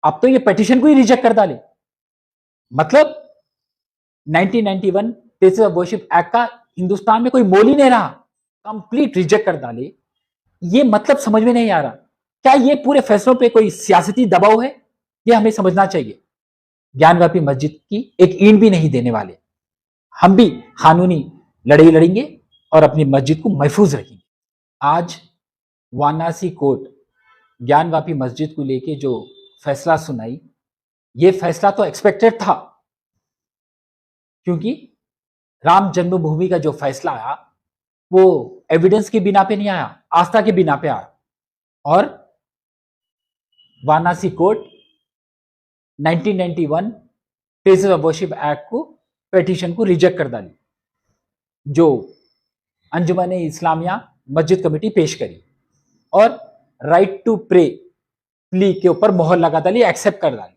अब तो ये पिटीशन को ही रिजेक्ट कर डाले। मतलब 1991 प्लेसेस ऑफ वर्शिप एक्ट का हिंदुस्तान में कोई मोल ही नहीं रहा, कंप्लीट रिजेक्ट कर डाले। ये मतलब समझ में नहीं आ रहा, क्या ये पूरे फैसलों पे कोई सियासती दबाव है? ये हमें समझना चाहिए। ज्ञानवापी मस्जिद की एक ईंट भी नहीं देने वाले। हम भी कानूनी लड़ाई लड़ेंगे और अपनी मस्जिद को महफूज रखेंगे। आज वाराणसी कोर्ट ज्ञानवापी मस्जिद को लेके जो फैसला सुनाई, ये फैसला तो एक्सपेक्टेड था, क्योंकि राम जन्मभूमि का जो फैसला आया वो एविडेंस के बिना पे नहीं आया, आस्था के बिना पे आया। और Varanasi court 1991 places of worship act को पिटीशन को रिजेक्ट कर डाली, जो अंजुमन इस्लामिया मस्जिद कमेटी पेश करी, और राइट टू प्रे प्ली के ऊपर मोहर लगा डाली, एक्सेप्ट कर डाली।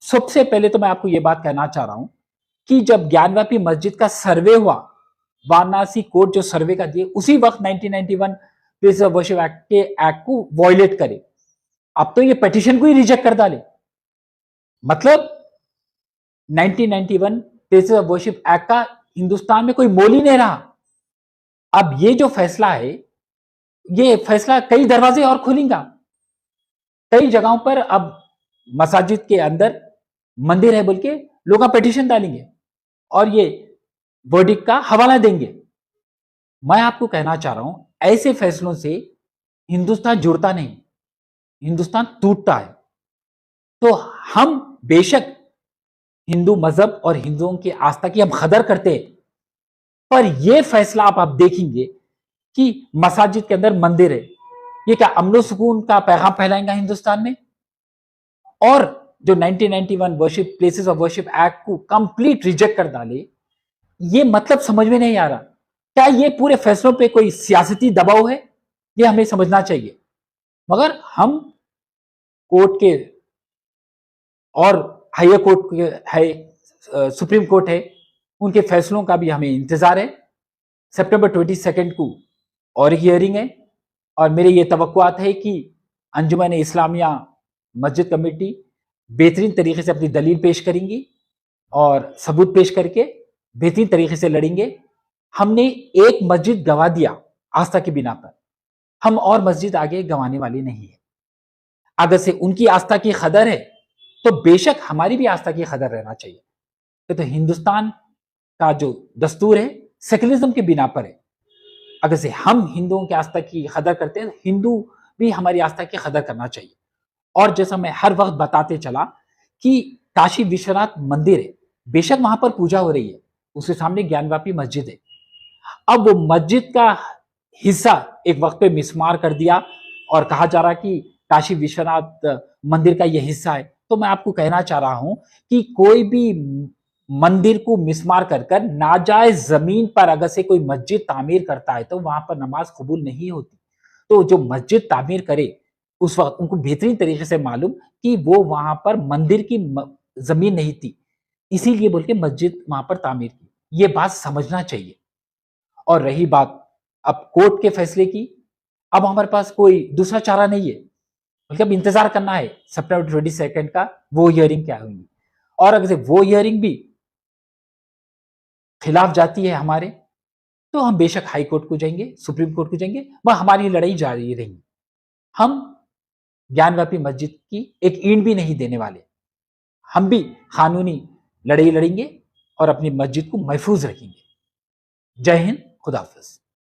सबसे पहले तो मैं आपको यह बात कहना चाह रहा हूं कि जब ज्ञानवापी मस्जिद का सर्वे हुआ, वाराणसी कोर्ट जो सर्वे का दिए, उसी वक्त 1991 प्लेसेस ऑफ वर्शिप एक्ट के एक्ट को वायलेट करे। अब तो ये पिटीशन को ही रिजेक्ट कर डाले। मतलब 1991 प्लेसेस ऑफ वर्शिप एक्ट का हिंदुस्तान में कोई मोल ही नहीं रहा। अब ये जो फैसला है, ये फैसला कई दरवाजे और खोलेगा। कई जगहों पर अब मस्जिद के अंदर मंदिर है बोल के लोग पिटीशन डालेंगे और ये वर्डिक्ट का हवाला देंगे। मैं आपको कहना चाह रहा हूं, ऐसे फैसलों से हिंदुस्तान जुड़ता नहीं, हिंदुस्तान टूटता है। तो हम बेशक हिंदू मजहब और हिंदुओं की आस्था की हम कदर करते हैं, पर यह फैसला आप देखेंगे कि मस्जिद के अंदर मंदिर है, ये क्या अमन सुकून का पैगाम फैलाएगा हिंदुस्तान में? और जो 1991 worship places of worship act को कंप्लीट रिजेक्ट कर डाले, ये मतलब समझ में नहीं आ रहा, क्या ये पूरे फैसलों पे कोई सियासती दबाव है? ये हमें समझना चाहिए। मगर हम कोर्ट के और हायर कोर्ट के है, सुप्रीम कोर्ट है, उनके फैसलों का भी हमें इंतजार है। सितंबर 22 को और हियरिंग है, और मेरे ये तवक्कुआत है कि अंजुमन इस्लामिया मस्जिद कमेटी बेहतरीन तरीके से अपनी दलील पेश करेंगी और सबूत पेश करके बेहतरीन तरीके से लड़ेंगे। हमने एक मस्जिद गंवा दिया आस्था की बिना पर, हम और मस्जिद आगे गंवाने वाले नहीं है। अगर से उनकी आस्था की कदर है तो बेशक हमारी भी आस्था की कदर रहना चाहिए। तो हिंदुस्तान का जो दस्तूर है सेकुलरिज्म के बिना पर है। अगर से हम हिंदुओं की आस्था की कदर करते हैं, हिंदू भी हमारी आस्था की कदर करना चाहिए। और जैसा मैं हर वक्त बताते चला कि काशी विश्वनाथ मंदिर है, बेशक वहां पर पूजा हो रही है, उसके सामने ज्ञानवापी मस्जिद है। अब वो मस्जिद का हिस्सा एक वक्त पे मिसमार कर दिया और कहा जा रहा कि काशी विश्वनाथ मंदिर का यह हिस्सा है। तो मैं आपको कहना चाह रहा हूं कि कोई भी मंदिर को मिसमार कर नाजायज जमीन पर अगर से कोई मस्जिद तामीर करता है तो वहां पर नमाज कबूल नहीं होती। तो जो मस्जिद तामीर करे उस वक्त उनको बेहतरीन तरीके से मालूम कि वो वहां पर मंदिर की जमीन नहीं थी, इसीलिए बोल के मस्जिद वहां पर तामीर की। ये बात समझना चाहिए। और रही बात अब कोर्ट के फैसले की, अब हमारे पास कोई दूसरा चारा नहीं है, बल्कि अब इंतजार करना है सितंबर 22 का वो हियरिंग क्या हुई। और अगर वो हियरिंग भी खिलाफ जाती है हमारे, तो हम बेशक हाई कोर्ट को जाएंगे, सुप्रीम कोर्ट को जाएंगे, वह हमारी लड़ाई जारी रहेगी। हम ज्ञानवापी मस्जिद की एक ईंट भी नहीं देने वाले। हम भी कानूनी लड़ाई लड़ेंगे और अपनी मस्जिद को महफूज रखेंगे। जय हिंद, खुदा हाफिज।